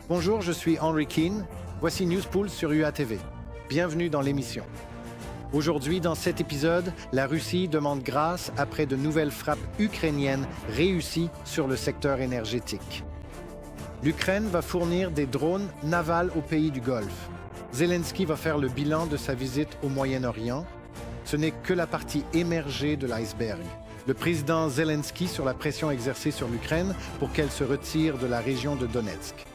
Bonjour, je suis Henry Keane. Voici Newspool sur UATV. Bienvenue dans l'émission. Aujourd'hui, dans cet épisode, la Russie demande grâce après de nouvelles frappes ukrainiennes réussies sur le secteur énergétique. L'Ukraine va fournir des drones navals aux pays du Golfe. Zelensky va faire le bilan de sa visite au Moyen-Orient. Ce n'est que la partie émergée de l'iceberg. Le président Zelensky sur la pression exercée sur l'Ukraine pour qu'elle se retire de la région de Donetsk.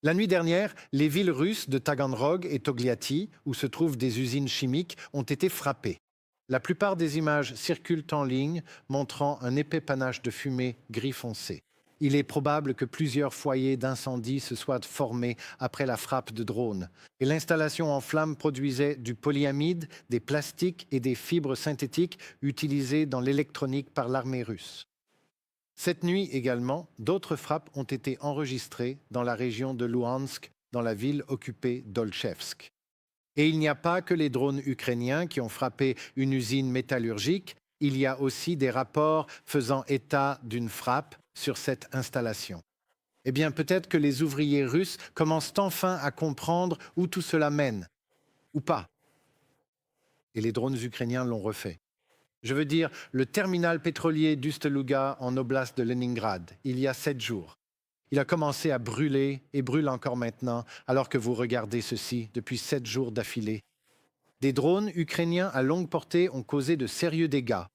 La nuit dernière, les villes russes de Taganrog et Togliatti, où se trouvent des usines chimiques, ont été frappées. La plupart des images circulent en ligne, montrant un épais panache de fumée gris foncé. Il est probable que plusieurs foyers d'incendie se soient formés après la frappe de drones. Et l'installation en flammes produisait du polyamide, des plastiques et des fibres synthétiques utilisées dans l'électronique par l'armée russe. Cette nuit également, d'autres frappes ont été enregistrées dans la région de Luhansk, dans la ville occupée d'Olchevsk. Et il n'y a pas que les drones ukrainiens qui ont frappé une usine métallurgique, il y a aussi des rapports faisant état d'une frappe sur cette installation. Eh bien, peut-être que les ouvriers russes commencent enfin à comprendre où tout cela mène, ou pas. Et les drones ukrainiens l'ont refait. Je veux dire, le terminal pétrolier d'Ust-Luga en oblast de Leningrad, il y a 7 jours. Il a commencé à brûler et brûle encore maintenant, alors que vous regardez ceci depuis 7 jours d'affilée. Des drones ukrainiens à longue portée ont causé de sérieux dégâts.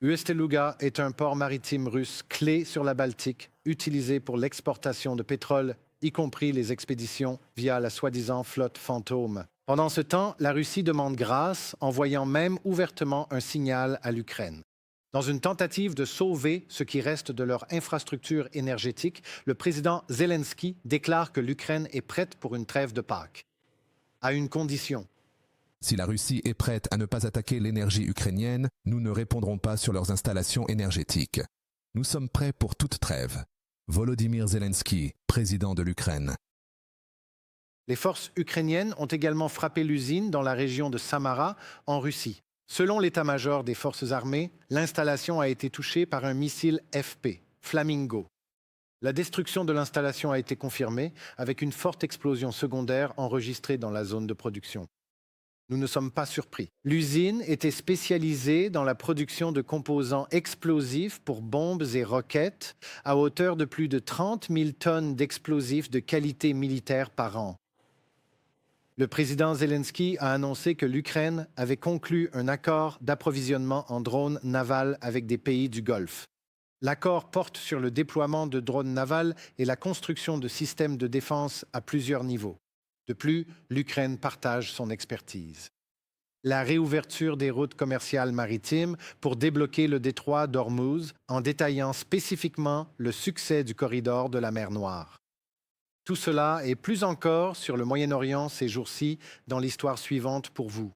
Ust-Luga est un port maritime russe clé sur la Baltique, utilisé pour l'exportation de pétrole, y compris les expéditions via la soi-disant flotte fantôme. Pendant ce temps, la Russie demande grâce, envoyant même ouvertement un signal à l'Ukraine. Dans une tentative de sauver ce qui reste de leur infrastructure énergétique, le président Zelensky déclare que l'Ukraine est prête pour une trêve de Pâques. À une condition. Si la Russie est prête à ne pas attaquer l'énergie ukrainienne, nous ne répondrons pas sur leurs installations énergétiques. Nous sommes prêts pour toute trêve. Volodymyr Zelensky, président de l'Ukraine. Les forces ukrainiennes ont également frappé l'usine dans la région de Samara, en Russie. Selon l'état-major des forces armées, l'installation a été touchée par un missile FP, Flamingo. La destruction de l'installation a été confirmée avec une forte explosion secondaire enregistrée dans la zone de production. Nous ne sommes pas surpris. L'usine était spécialisée dans la production de composants explosifs pour bombes et roquettes à hauteur de plus de 30 000 tonnes d'explosifs de qualité militaire par an. Le président Zelensky a annoncé que l'Ukraine avait conclu un accord d'approvisionnement en drones navals avec des pays du Golfe. L'accord porte sur le déploiement de drones navals et la construction de systèmes de défense à plusieurs niveaux. De plus, l'Ukraine partage son expertise. La réouverture des routes commerciales maritimes pour débloquer le détroit d'Ormuz en détaillant spécifiquement le succès du corridor de la mer Noire. Tout cela et plus encore sur le Moyen-Orient ces jours-ci dans l'histoire suivante pour vous.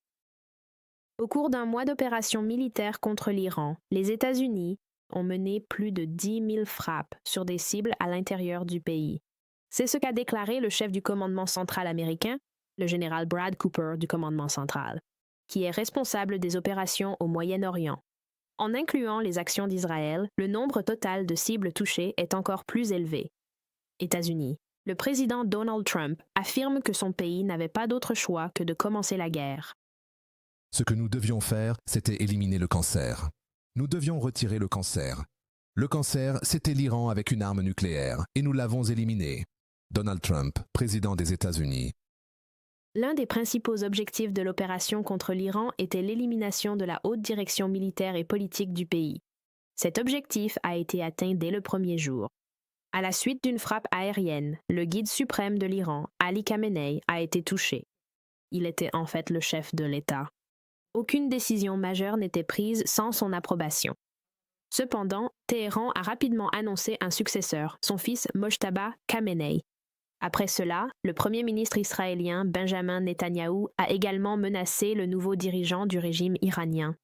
Au cours d'un mois d'opérations militaires contre l'Iran, les États-Unis ont mené plus de 10 000 frappes sur des cibles à l'intérieur du pays. C'est ce qu'a déclaré le chef du commandement central américain, le général Brad Cooper du commandement central, qui est responsable des opérations au Moyen-Orient. En incluant les actions d'Israël, le nombre total de cibles touchées est encore plus élevé. États-Unis. Le président Donald Trump affirme que son pays n'avait pas d'autre choix que de commencer la guerre. Ce que nous devions faire, c'était éliminer le cancer. Nous devions retirer le cancer. Le cancer, c'était l'Iran avec une arme nucléaire, et nous l'avons éliminé. Donald Trump, président des États-Unis. L'un des principaux objectifs de l'opération contre l'Iran était l'élimination de la haute direction militaire et politique du pays. Cet objectif a été atteint dès le premier jour. À la suite d'une frappe aérienne, le guide suprême de l'Iran, Ali Khamenei, a été touché. Il était en fait le chef de l'État. Aucune décision majeure n'était prise sans son approbation. Cependant, Téhéran a rapidement annoncé un successeur, son fils Mojtaba Khamenei. Après cela, le premier ministre israélien Benjamin Netanyahou a également menacé le nouveau dirigeant du régime iranien.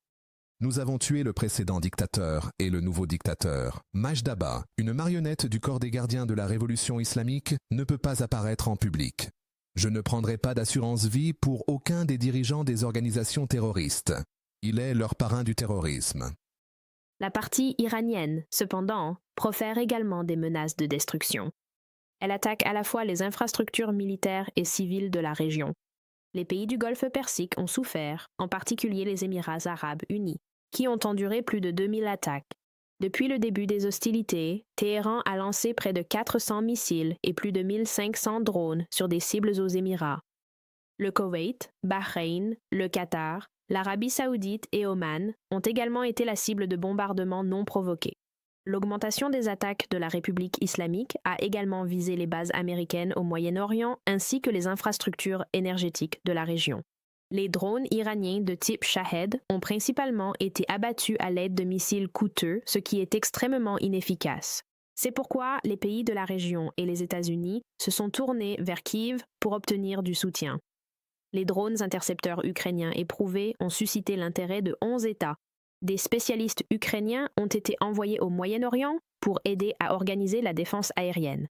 Nous avons tué le précédent dictateur et le nouveau dictateur. Majdaba, une marionnette du corps des gardiens de la révolution islamique, ne peut pas apparaître en public. Je ne prendrai pas d'assurance vie pour aucun des dirigeants des organisations terroristes. Il est leur parrain du terrorisme. La partie iranienne, cependant, profère également des menaces de destruction. Elle attaque à la fois les infrastructures militaires et civiles de la région. Les pays du Golfe Persique ont souffert, en particulier les Émirats arabes unis, qui ont enduré plus de 2000 attaques. Depuis le début des hostilités, Téhéran a lancé près de 400 missiles et plus de 1500 drones sur des cibles aux Émirats. Le Koweït, Bahreïn, le Qatar, l'Arabie saoudite et Oman ont également été la cible de bombardements non provoqués. L'augmentation des attaques de la République islamique a également visé les bases américaines au Moyen-Orient ainsi que les infrastructures énergétiques de la région. Les drones iraniens de type Shahed ont principalement été abattus à l'aide de missiles coûteux, ce qui est extrêmement inefficace. C'est pourquoi les pays de la région et les États-Unis se sont tournés vers Kiev pour obtenir du soutien. Les drones intercepteurs ukrainiens éprouvés ont suscité l'intérêt de 11 États. Des spécialistes ukrainiens ont été envoyés au Moyen-Orient pour aider à organiser la défense aérienne.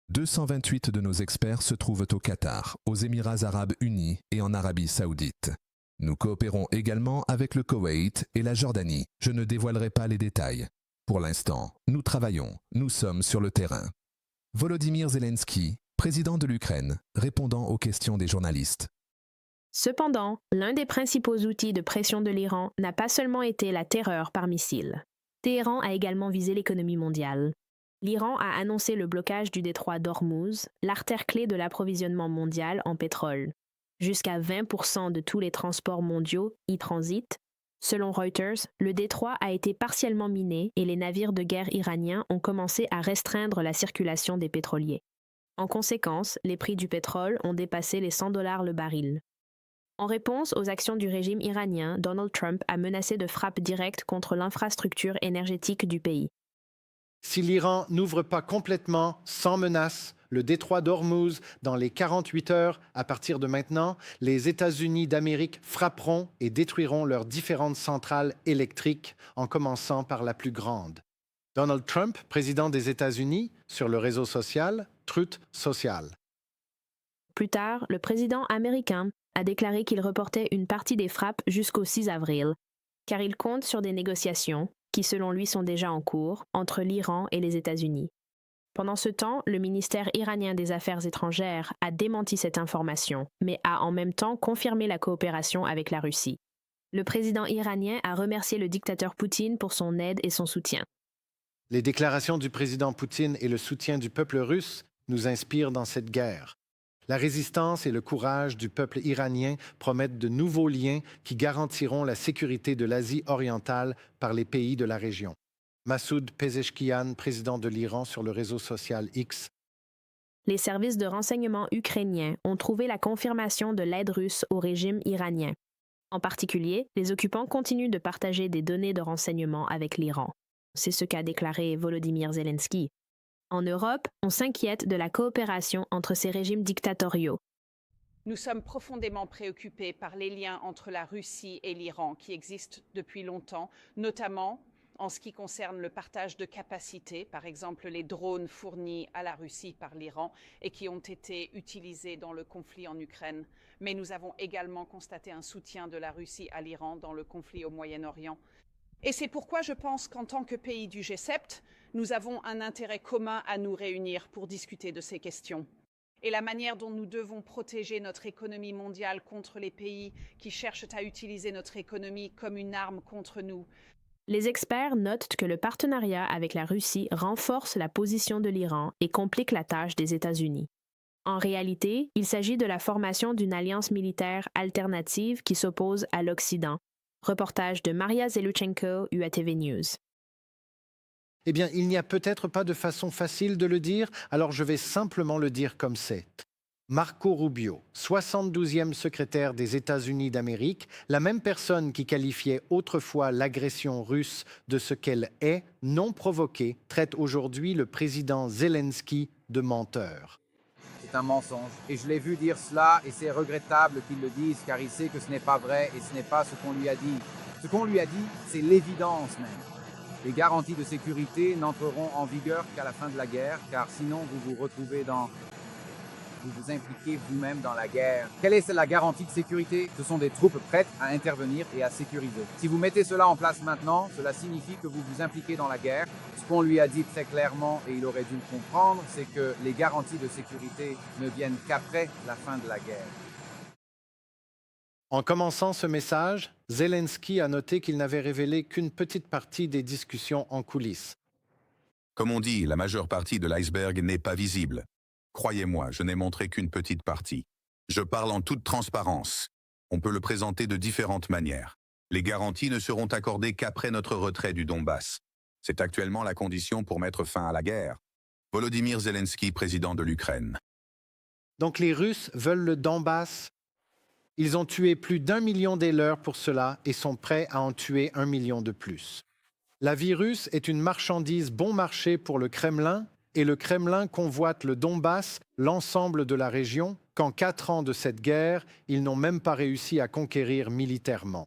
228 de nos experts se trouvent au Qatar, aux Émirats arabes unis et en Arabie saoudite. Nous coopérons également avec le Koweït et la Jordanie. Je ne dévoilerai pas les détails. Pour l'instant, nous travaillons, nous sommes sur le terrain. Volodymyr Zelensky, président de l'Ukraine, répondant aux questions des journalistes. Cependant, l'un des principaux outils de pression de l'Iran n'a pas seulement été la terreur par missile. Téhéran a également visé l'économie mondiale. L'Iran a annoncé le blocage du détroit d'Ormuz, l'artère clé de l'approvisionnement mondial en pétrole. Jusqu'à 20% de tous les transports mondiaux y transitent. Selon Reuters, le détroit a été partiellement miné et les navires de guerre iraniens ont commencé à restreindre la circulation des pétroliers. En conséquence, les prix du pétrole ont dépassé les $100 le baril. En réponse aux actions du régime iranien, Donald Trump a menacé de frappes directes contre l'infrastructure énergétique du pays. Si l'Iran n'ouvre pas complètement, sans menace, le détroit d'Ormuz dans les 48 heures à partir de maintenant, les États-Unis d'Amérique frapperont et détruiront leurs différentes centrales électriques, en commençant par la plus grande. Donald Trump, président des États-Unis, sur le réseau social Truth Social. Plus tard, le président américain a déclaré qu'il reportait une partie des frappes jusqu'au 6 avril, car il compte sur des négociations, qui selon lui sont déjà en cours, entre l'Iran et les États-Unis. Pendant ce temps, le ministère iranien des Affaires étrangères a démenti cette information, mais a en même temps confirmé la coopération avec la Russie. Le président iranien a remercié le dictateur Poutine pour son aide et son soutien. Les déclarations du président Poutine et le soutien du peuple russe nous inspirent dans cette guerre. La résistance et le courage du peuple iranien promettent de nouveaux liens qui garantiront la sécurité de l'Asie orientale par les pays de la région. Massoud Pezeshkian, président de l'Iran sur le réseau social X. Les services de renseignement ukrainiens ont trouvé la confirmation de l'aide russe au régime iranien. En particulier, les occupants continuent de partager des données de renseignement avec l'Iran. C'est ce qu'a déclaré Volodymyr Zelensky. En Europe, on s'inquiète de la coopération entre ces régimes dictatoriaux. Nous sommes profondément préoccupés par les liens entre la Russie et l'Iran qui existent depuis longtemps, notamment en ce qui concerne le partage de capacités, par exemple les drones fournis à la Russie par l'Iran et qui ont été utilisés dans le conflit en Ukraine. Mais nous avons également constaté un soutien de la Russie à l'Iran dans le conflit au Moyen-Orient. Et c'est pourquoi je pense qu'en tant que pays du G7, nous avons un intérêt commun à nous réunir pour discuter de ces questions. Et la manière dont nous devons protéger notre économie mondiale contre les pays qui cherchent à utiliser notre économie comme une arme contre nous. Les experts notent que le partenariat avec la Russie renforce la position de l'Iran et complique la tâche des États-Unis. En réalité, il s'agit de la formation d'une alliance militaire alternative qui s'oppose à l'Occident. Reportage de Maria Zeluchenko, UATV News. Eh bien, il n'y a peut-être pas de façon facile de le dire, alors je vais simplement le dire comme c'est. Marco Rubio, 72e secrétaire des États-Unis d'Amérique, la même personne qui qualifiait autrefois l'agression russe de ce qu'elle est, non provoquée, traite aujourd'hui le président Zelensky de menteur. C'est un mensonge. Et je l'ai vu dire cela et c'est regrettable qu'il le dise car il sait que ce n'est pas vrai et ce n'est pas ce qu'on lui a dit. Ce qu'on lui a dit, c'est l'évidence même. Les garanties de sécurité n'entreront en vigueur qu'à la fin de la guerre car sinon vous vous retrouvez dans vous vous impliquez vous-même dans la guerre. Quelle est la garantie de sécurité? Ce sont des troupes prêtes à intervenir et à sécuriser. Si vous mettez cela en place maintenant, cela signifie que vous vous impliquez dans la guerre. Ce qu'on lui a dit très clairement, et il aurait dû le comprendre, c'est que les garanties de sécurité ne viennent qu'après la fin de la guerre. En commençant ce message, Zelensky a noté qu'il n'avait révélé qu'une petite partie des discussions en coulisses. Comme on dit, la majeure partie de l'iceberg n'est pas visible. Croyez-moi, je n'ai montré qu'une petite partie. Je parle en toute transparence. On peut le présenter de différentes manières. Les garanties ne seront accordées qu'après notre retrait du Donbass. C'est actuellement la condition pour mettre fin à la guerre. Volodymyr Zelensky, président de l'Ukraine. Donc les Russes veulent le Donbass. Ils ont tué plus d'1 million des leurs pour cela et sont prêts à en tuer 1 million de plus. La vie russe est une marchandise bon marché pour le Kremlin et le Kremlin convoite le Donbass, l'ensemble de la région, qu'en 4 ans de cette guerre, ils n'ont même pas réussi à conquérir militairement.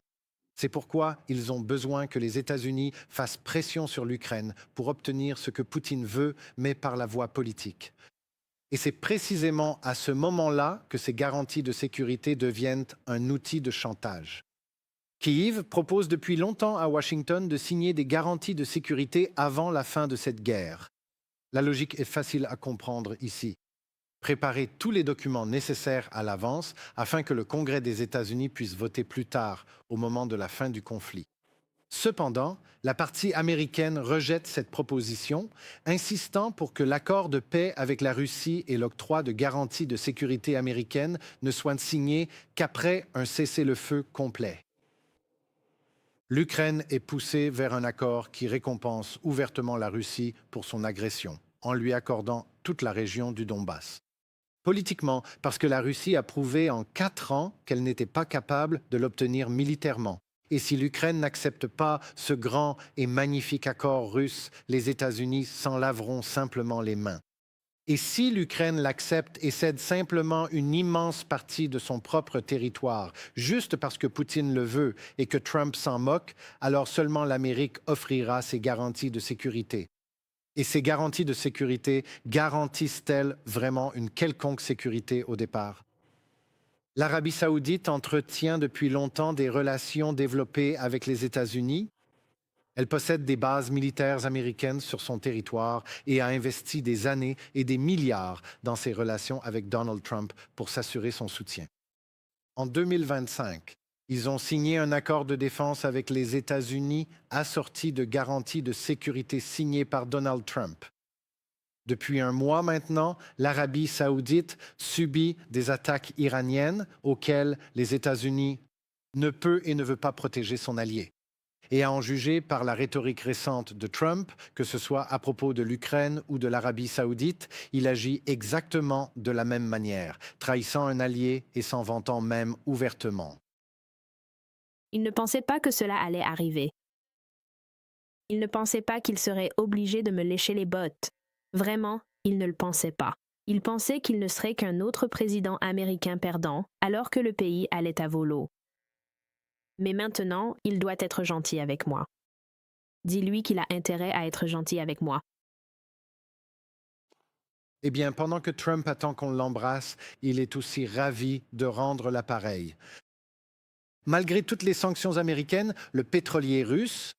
C'est pourquoi ils ont besoin que les États-Unis fassent pression sur l'Ukraine pour obtenir ce que Poutine veut, mais par la voie politique. Et c'est précisément à ce moment-là que ces garanties de sécurité deviennent un outil de chantage. Kyiv propose depuis longtemps à Washington de signer des garanties de sécurité avant la fin de cette guerre. La logique est facile à comprendre ici. Préparer tous les documents nécessaires à l'avance afin que le Congrès des États-Unis puisse voter plus tard, au moment de la fin du conflit. Cependant, la partie américaine rejette cette proposition, insistant pour que l'accord de paix avec la Russie et l'octroi de garanties de sécurité américaines ne soient signés qu'après un cessez-le-feu complet. L'Ukraine est poussée vers un accord qui récompense ouvertement la Russie pour son agression, en lui accordant toute la région du Donbass. Politiquement, parce que la Russie a prouvé en 4 ans qu'elle n'était pas capable de l'obtenir militairement. Et si l'Ukraine n'accepte pas ce grand et magnifique accord russe, les États-Unis s'en laveront simplement les mains. Et si l'Ukraine l'accepte et cède simplement une immense partie de son propre territoire, juste parce que Poutine le veut et que Trump s'en moque, alors seulement l'Amérique offrira ses garanties de sécurité. Et ces garanties de sécurité garantissent-elles vraiment une quelconque sécurité au départ? L'Arabie saoudite entretient depuis longtemps des relations développées avec les États-Unis. Elle possède des bases militaires américaines sur son territoire et a investi des années et des milliards dans ses relations avec Donald Trump pour s'assurer son soutien. En 2025, ils ont signé un accord de défense avec les États-Unis assorti de garanties de sécurité signées par Donald Trump. Depuis un mois maintenant, l'Arabie saoudite subit des attaques iraniennes auxquelles les États-Unis ne peut et ne veut pas protéger son allié. Et à en juger par la rhétorique récente de Trump, que ce soit à propos de l'Ukraine ou de l'Arabie saoudite, il agit exactement de la même manière, trahissant un allié et s'en vantant même ouvertement. Il ne pensait pas que cela allait arriver. Il ne pensait pas qu'il serait obligé de me lécher les bottes. Vraiment, il ne le pensait pas. Il pensait qu'il ne serait qu'un autre président américain perdant, alors que le pays allait à volo. Mais maintenant, il doit être gentil avec moi. Dis-lui qu'il a intérêt à être gentil avec moi. Eh bien, pendant que Trump attend qu'on l'embrasse, il est aussi ravi de rendre l'appareil. Malgré toutes les sanctions américaines, le pétrolier russe,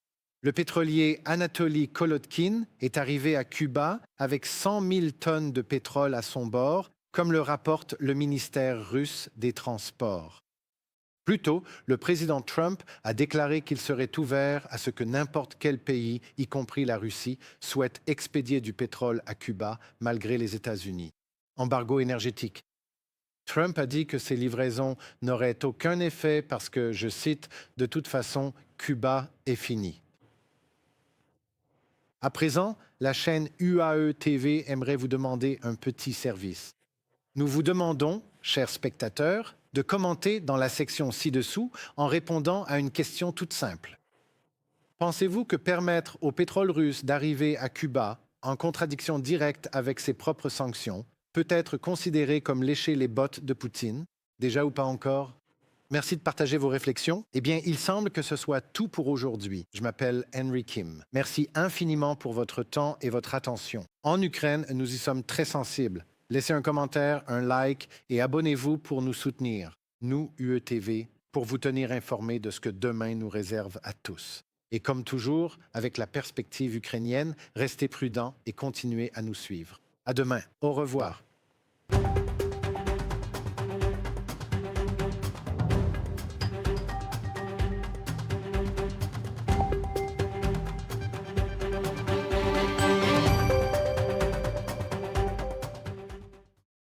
le pétrolier Anatoly Kolotkin, est arrivé à Cuba avec 100 000 tonnes de pétrole à son bord, comme le rapporte le ministère russe des Transports. Plus tôt, le président Trump a déclaré qu'il serait ouvert à ce que n'importe quel pays, y compris la Russie, souhaite expédier du pétrole à Cuba malgré les États-Unis. Embargo énergétique. Trump a dit que ces livraisons n'auraient aucun effet parce que, je cite, « de toute façon, Cuba est fini ». À présent, la chaîne UAE TV aimerait vous demander un petit service. Nous vous demandons, chers spectateurs, de commenter dans la section ci-dessous en répondant à une question toute simple. Pensez-vous que permettre au pétrole russe d'arriver à Cuba, en contradiction directe avec ses propres sanctions, peut être considéré comme lécher les bottes de Poutine? Déjà ou pas encore? Merci de partager vos réflexions. Eh bien, il semble que ce soit tout pour aujourd'hui. Je m'appelle Henry Kim. Merci infiniment pour votre temps et votre attention. En Ukraine, nous y sommes très sensibles. Laissez un commentaire, un like et abonnez-vous pour nous soutenir, nous, UETV, pour vous tenir informés de ce que demain nous réserve à tous. Et comme toujours, avec la perspective ukrainienne, restez prudents et continuez à nous suivre. À demain. Au revoir.